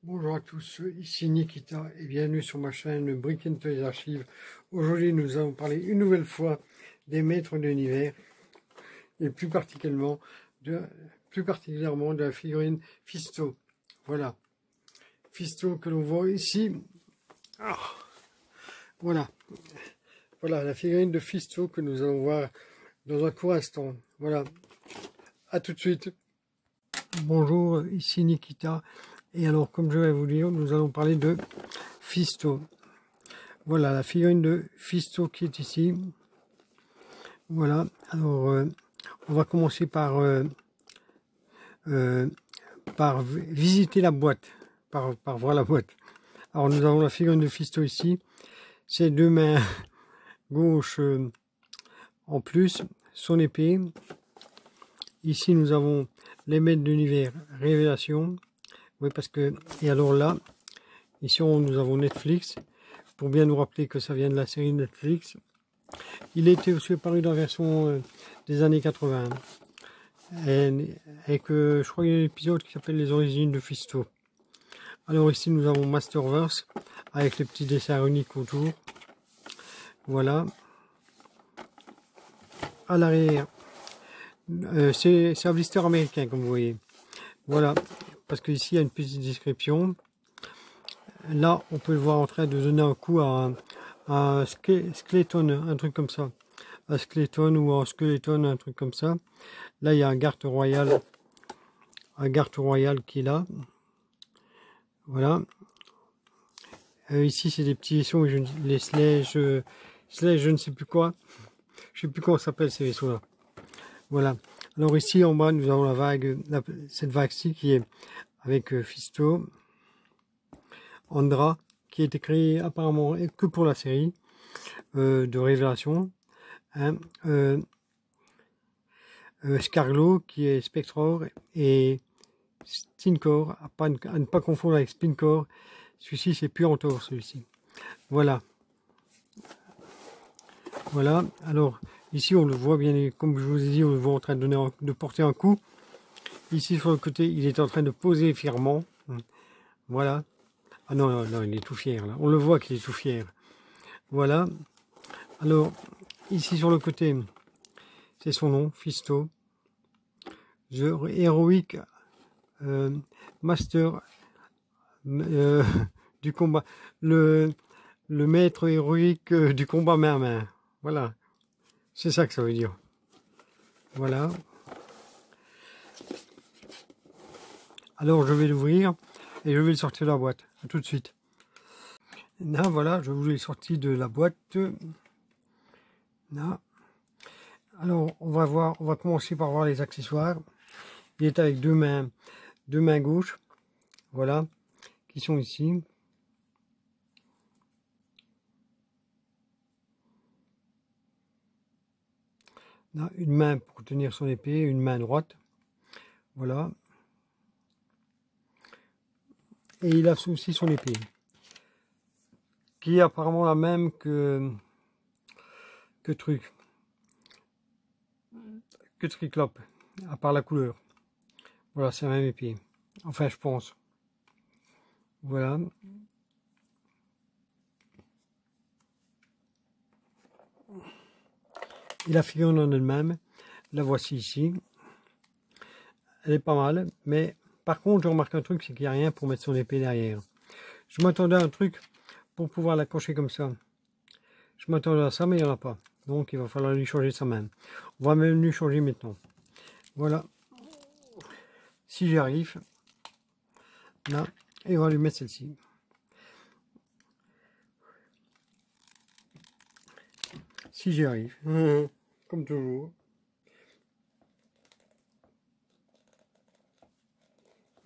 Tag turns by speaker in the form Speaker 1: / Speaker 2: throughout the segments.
Speaker 1: Bonjour à tous, ici Nikita et bienvenue sur ma chaîne Brick and Toys Archives. Aujourd'hui nous allons parler une nouvelle fois des maîtres de l'univers et plus particulièrement de la figurine Fisto. Voilà, Fisto que l'on voit ici. Voilà, la figurine de Fisto que nous allons voir dans un court instant. Voilà, à tout de suite. Bonjour, ici Nikita. Et alors, comme je vais vous dire, nous allons parler de Fisto. Voilà, la figurine de Fisto qui est ici. Voilà, alors, on va commencer par visiter la boîte, par voir la boîte. Alors, nous avons la figurine de Fisto ici. Ses deux mains gauche en plus, son épée. Ici, nous avons les maîtres de l'univers Révélation. Oui, parce que, et alors là, ici nous avons Netflix, pour bien nous rappeler que ça vient de la série Netflix. Il était aussi paru dans la version des années 80. Et que je crois qu'il y a un épisode qui s'appelle Les origines de Fisto. Alors ici nous avons Masterverse, avec les petits dessins uniques autour. Voilà. À l'arrière, c'est un blister américain comme vous voyez. Voilà. Parce qu'ici il y a une petite description. Là, on peut le voir en train de donner un coup à un skeleton, un truc comme ça. Un skeleton ou un skeleton, un truc comme ça. Là, il y a un garde royal qui est là. Voilà. Ici, c'est des petits vaisseaux, les Sledge, je ne sais plus quoi. Je sais plus comment ça s'appelle ces vaisseaux-là. Voilà. Alors ici, en bas, nous avons la vague, cette vague-ci qui est avec Fisto, Andra, qui a été créé apparemment que pour la série de Révélation. Hein, Scarlo qui est Spectror et Stinkor, à ne pas confondre avec Spinkor. Celui-ci c'est Puantor, celui-ci. Voilà. Voilà. Alors ici on le voit bien, comme je vous ai dit, on le voit en train de porter un coup. Ici sur le côté, il est en train de poser fièrement. Voilà. Ah non, non, non, il est tout fier là. On le voit qu'il est tout fier. Voilà. Alors, ici sur le côté, c'est son nom, Fisto. Héroïque Master du combat. Le maître héroïque du combat main à main. Voilà. C'est ça que ça veut dire. Voilà. Alors, je vais l'ouvrir et je vais le sortir de la boîte. À tout de suite. Là, voilà, je vous l'ai sorti de la boîte. Là. Alors, on va commencer par voir les accessoires. Il est avec deux mains gauches. Voilà. Qui sont ici. Là, une main pour tenir son épée, une main droite. Voilà. Et il a aussi son épée. Qui est apparemment la même que Triclope, à part la couleur. Voilà, c'est la même épée. Enfin, je pense. Voilà. Et la figurine en elle-même, la voici ici. Elle est pas mal, mais par contre, je remarque un truc, c'est qu'il n'y a rien pour mettre son épée derrière. Je m'attendais à un truc pour pouvoir l'accrocher comme ça. Je m'attendais à ça, mais il n'y en a pas. Donc, il va falloir lui changer sa main. On va même lui changer maintenant. Voilà. Si j'y arrive. Là. Et on va lui mettre celle-ci. Si j'y arrive. Comme toujours.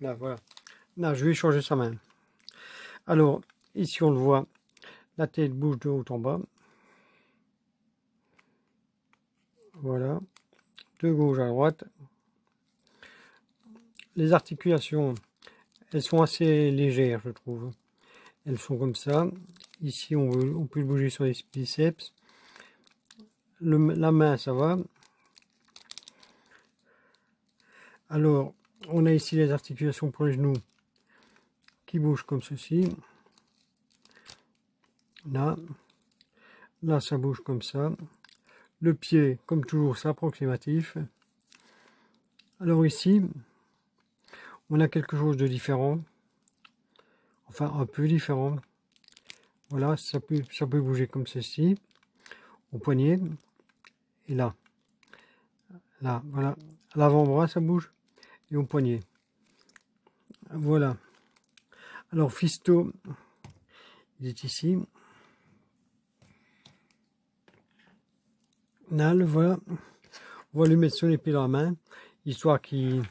Speaker 1: Là, voilà. Là, je vais changer sa main. Alors, ici, on le voit. La tête bouge de haut en bas. Voilà. De gauche à droite. Les articulations, elles sont assez légères, je trouve. Elles sont comme ça. Ici, on peut bouger sur les biceps. La main, ça va. Alors, on a ici les articulations pour les genoux qui bouge comme ceci. Là, là ça bouge comme ça. Le pied, comme toujours, c'est approximatif. Alors ici, on a quelque chose de différent. Enfin, un peu différent. Voilà, ça peut bouger comme ceci. Au poignet. Et là. Là, voilà. À l'avant-bras, ça bouge. Et au poignet. Voilà. Alors, Fisto, il est ici. Là, le voilà. On va lui mettre son épée dans la main, histoire qu'il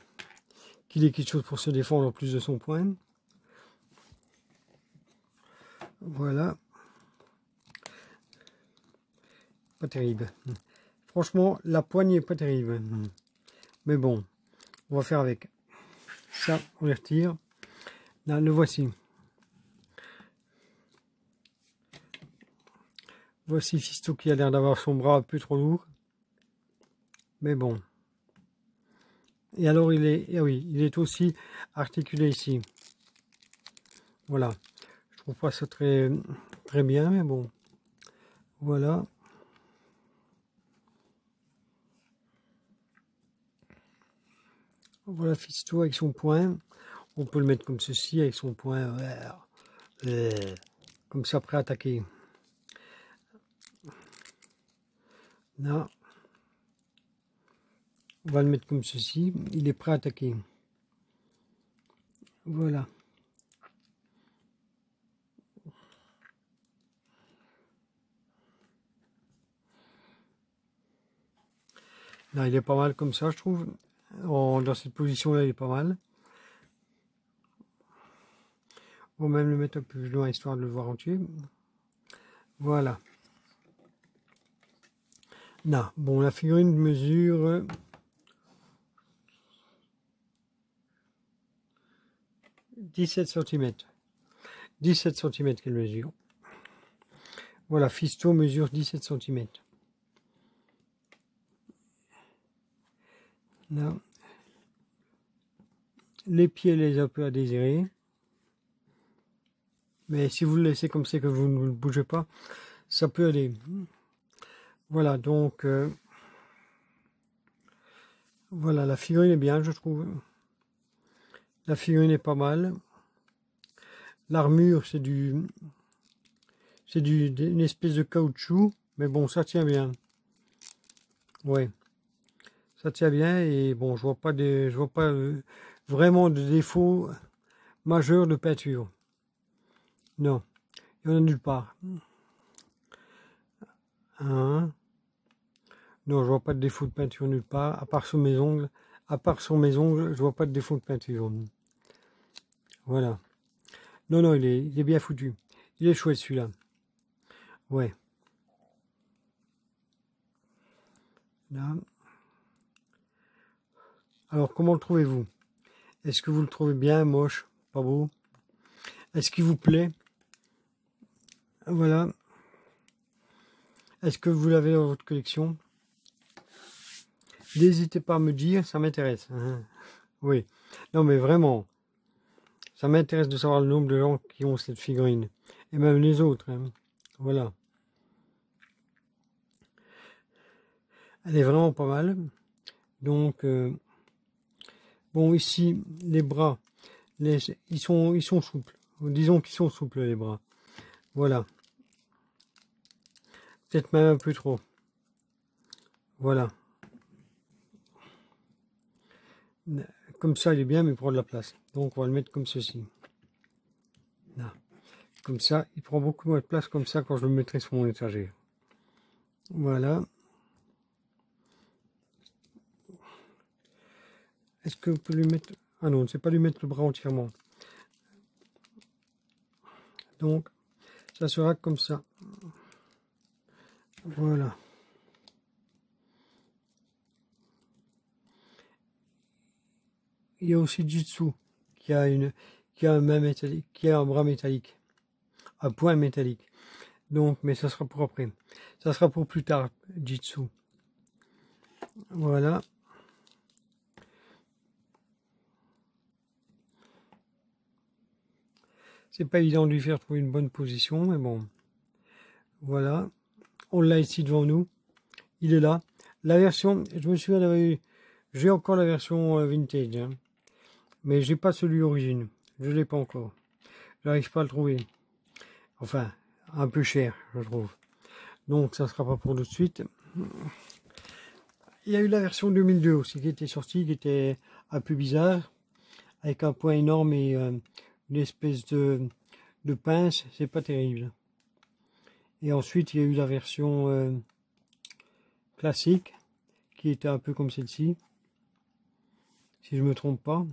Speaker 1: ait quelque chose pour se défendre en plus de son poing. Voilà. Pas terrible. Franchement, la poignée est pas terrible. Mais bon, on va faire avec. Ça, on les retire. Là, le voici. Voici Fisto qui a l'air d'avoir son bras un peu trop lourd. Mais bon. Et alors, il est aussi articulé ici. Voilà. Je trouve pas ça très bien, mais bon. Voilà. Voilà Fisto avec son poing. On peut le mettre comme ceci, avec son poing. Comme ça, prêt à attaquer. Là. On va le mettre comme ceci. Il est prêt à attaquer. Voilà. Là, il est pas mal comme ça, je trouve. Dans cette position-là, il est pas mal. On va même le mettre un peu plus loin, histoire de le voir entier. Voilà. Là, bon, la figurine mesure 17 cm. 17 cm qu'elle mesure. Voilà, Fisto mesure 17 cm. Là. Les pieds les un peu à désirer. Mais si vous le laissez comme c'est que vous ne bougez pas, ça peut aller. Voilà, donc voilà, la figurine est bien, je trouve. La figurine est pas mal. L'armure, c'est une espèce de caoutchouc, mais bon, ça tient bien. Ouais, ça tient bien et bon, je vois pas vraiment de défaut majeur de peinture. Non, il y en a nulle part. Hein? Non, je vois pas de défaut de peinture nulle part, à part sur mes ongles. À part sur mes ongles, je vois pas de défaut de peinture. Voilà. Non, non, il est bien foutu. Il est chouette celui-là. Ouais. Là. Alors, comment le trouvez-vous? Est-ce que vous le trouvez bien, moche, pas beau? Est-ce qu'il vous plaît? Voilà. Est-ce que vous l'avez dans votre collection? N'hésitez pas à me dire, ça m'intéresse. Oui. Non, mais vraiment, ça m'intéresse de savoir le nombre de gens qui ont cette figurine. Et même les autres. Hein. Voilà. Elle est vraiment pas mal. Donc, bon, ici, les bras, ils sont souples. Disons qu'ils sont souples, les bras. Voilà. Peut-être même un peu trop. Voilà. Comme ça, il est bien, mais il prend de la place. Donc, on va le mettre comme ceci. Là. Comme ça, il prend beaucoup moins de place comme ça quand je le mettrai sur mon étagère. Voilà. Est-ce que vous pouvez lui mettre... Ah non, c'est pas lui mettre le bras entièrement. Donc, ça sera comme ça. Voilà. Il y a aussi Jitsu qui a un main métallique, qui a un bras métallique, un poing métallique. Donc, mais ça sera pour après. Ça sera pour plus tard, Jitsu. Voilà. C'est pas évident de lui faire trouver une bonne position, mais bon. Voilà. On l'a ici devant nous. Il est là. La version, je me souviens, j'ai encore la version vintage, hein, mais j'ai pas celui origine. Je l'ai pas encore. J'arrive pas à le trouver. Enfin, un peu cher, je trouve. Donc, ça sera pas pour tout de suite. Il y a eu la version 2002 aussi qui était sortie, qui était un peu bizarre, avec un poids énorme et une espèce de pince. C'est pas terrible. Et ensuite, il y a eu la version classique, qui était un peu comme celle-ci, si je me trompe pas.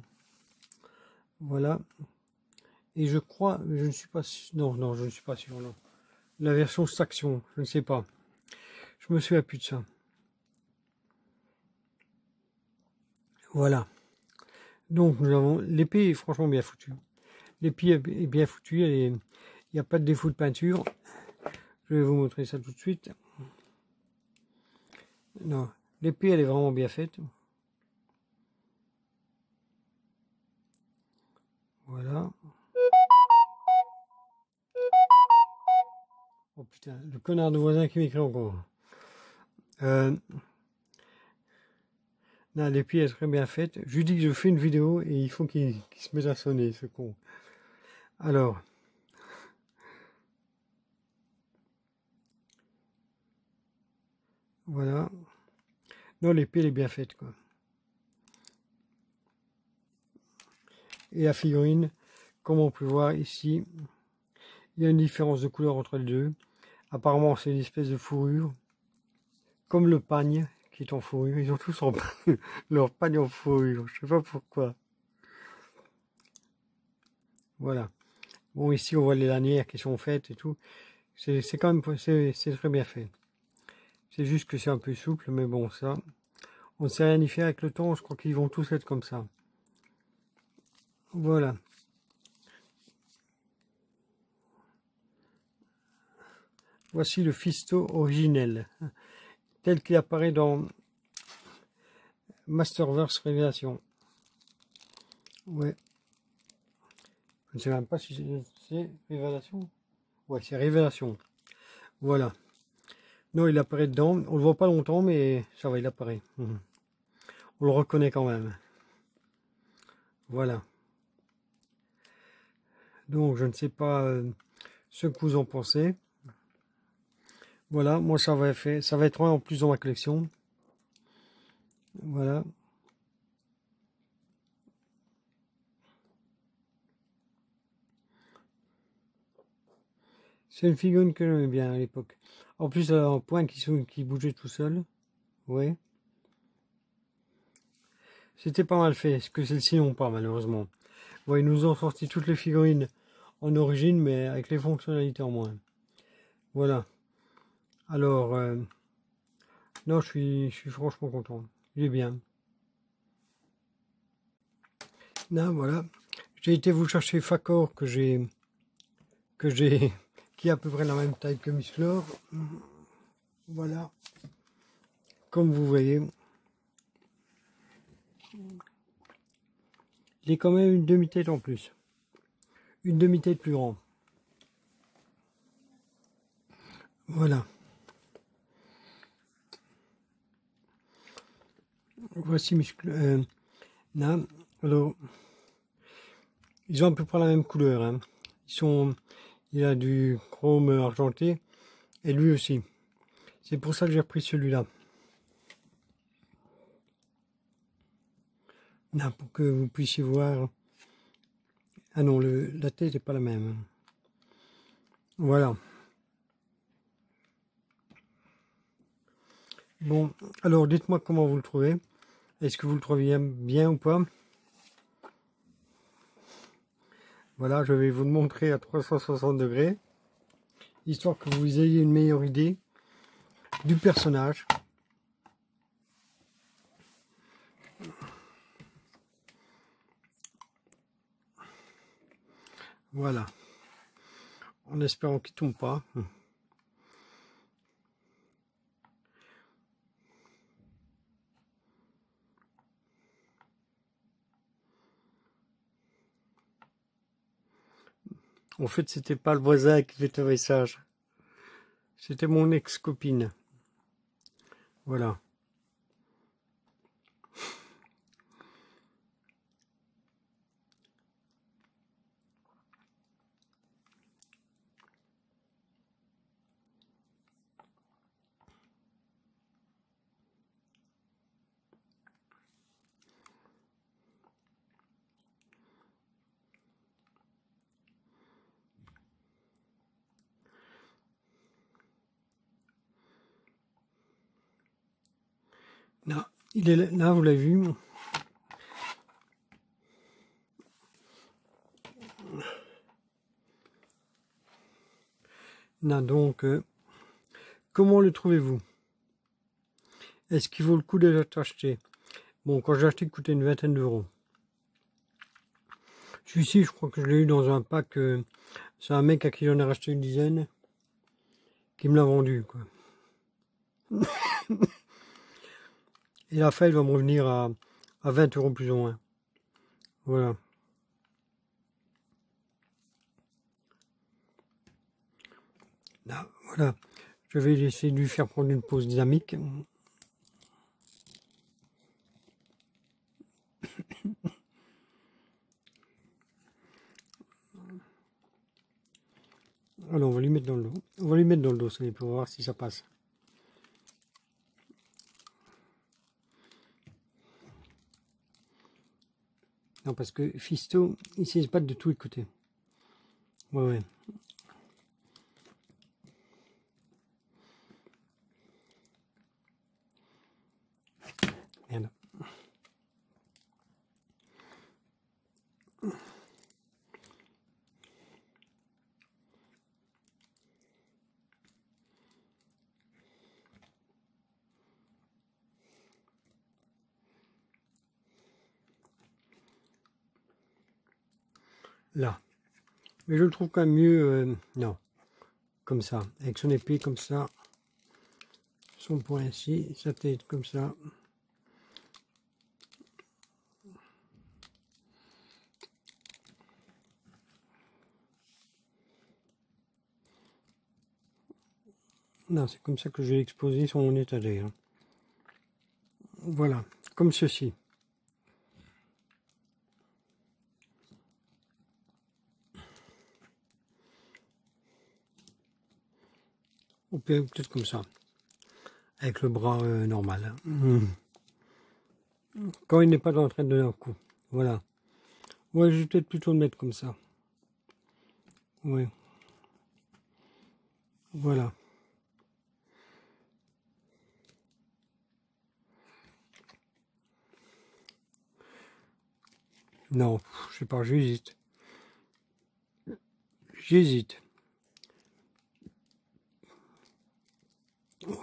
Speaker 1: Voilà. Et je crois, je ne suis pas sûr, non, je ne suis pas sûr, non. La version Saxon, je ne sais pas. Je me souviens plus de ça. Voilà. Donc nous avons l'épée est franchement bien foutue. L'épée est bien foutue, il n'y a pas de défaut de peinture. Je vais vous montrer ça tout de suite. Non, l'épée elle est vraiment bien faite. Voilà. Oh putain, le connard de voisin qui m'écrit encore. Non, l'épée est très bien faite. Je lui dis que je fais une vidéo et il faut qu'il se mette à sonner, ce con. Alors. Voilà. Non, l'épée elle est bien faite, quoi. Et la figurine, comme on peut voir ici, il y a une différence de couleur entre les deux. Apparemment, c'est une espèce de fourrure. Comme le pagne qui est en fourrure. Ils ont tous leur pagne en fourrure. Je sais pas pourquoi. Voilà. Bon, ici, on voit les lanières qui sont faites et tout. C'est quand même, c'est très bien fait. C'est juste que c'est un peu souple, mais bon, ça, on ne sait rien y faire avec le temps. Je crois qu'ils vont tous être comme ça. Voilà. Voici le Fisto originel, tel qu'il apparaît dans Masterverse Révélation. Ouais. Je ne sais même pas si c'est Révélation. Ouais, c'est Révélation. Voilà. Non, il apparaît dedans. On le voit pas longtemps, mais ça va, il apparaît. On le reconnaît quand même. Voilà. Donc, je ne sais pas ce que vous en pensez. Voilà, moi ça va être un en plus dans ma collection. Voilà. C'est une figurine que j'aimais bien à l'époque. En plus, elle a un point qui bougeait tout seul. Ouais. C'était pas mal fait, ce que celle-ci n'ont pas malheureusement. Ouais, ils nous ont sorti toutes les figurines en origine, mais avec les fonctionnalités en moins. Voilà. Alors, non, je suis franchement content. Il est bien. Là, voilà. J'ai été vous chercher Facor qui est à peu près la même taille que Musclor. Voilà. Comme vous voyez. Il est quand même une demi-tête en plus. Une demi-tête plus grande. Voilà. Voici là. Alors, ils ont à peu près la même couleur. Hein. Il a du chrome argenté. Et lui aussi. C'est pour ça que j'ai repris celui-là. Là, pour que vous puissiez voir. Ah non, la tête n'est pas la même. Voilà. Bon, alors dites-moi comment vous le trouvez. Est-ce que vous le trouvez bien ou pas? Voilà, je vais vous le montrer à 360 degrés, histoire que vous ayez une meilleure idée du personnage. Voilà. En espérant qu'il ne tombe pas. En fait, c'était pas le voisin qui fait un message. C'était mon ex-copine. Voilà. Là, il est là, vous l'avez vu. Là, donc, comment le trouvez-vous? Est-ce qu'il vaut le coup d'être acheté? Bon, quand j'ai acheté, il coûtait une vingtaine d'euros. Celui-ci, je crois que je l'ai eu dans un pack. C'est un mec à qui j'en ai racheté une dizaine qui me l'a vendu, quoi. Et la fin, il va me revenir à 20 euros plus ou moins. Voilà. Là, voilà. Je vais essayer de lui faire prendre une pause dynamique. Alors, on va lui mettre dans le dos. On va lui mettre dans le dos, ça, pour voir si ça passe. Non, parce que Fisto, il sait pas de tout écouter. Ouais, ouais. Merde. Là. Mais je le trouve quand même mieux, non, comme ça, avec son épée comme ça, son poing ici, sa tête comme ça. Non, c'est comme ça que je vais l'exposer sur mon étagère. Voilà, comme ceci. Ou peut-être comme ça, avec le bras normal. Quand il n'est pas en train de donner un coup. Voilà. Ouais, je vais peut-être plutôt le mettre comme ça. Ouais. Voilà. Non, je sais pas, j'hésite. J'hésite.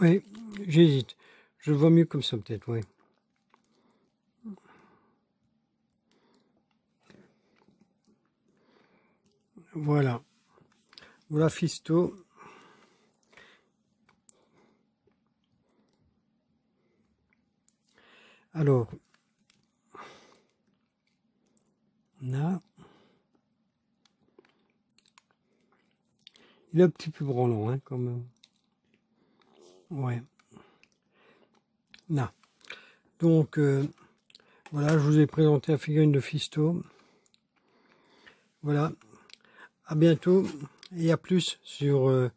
Speaker 1: Ouais, j'hésite. Je le vois mieux comme ça peut-être, ouais. Voilà. Voilà Fisto. Alors, là, il est un petit peu branlant, hein, quand même. Ouais. Là. Donc, voilà, je vous ai présenté la figurine de Fisto. Voilà. À bientôt et à plus sur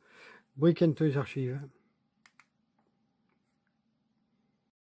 Speaker 1: Brick and Toys Archive.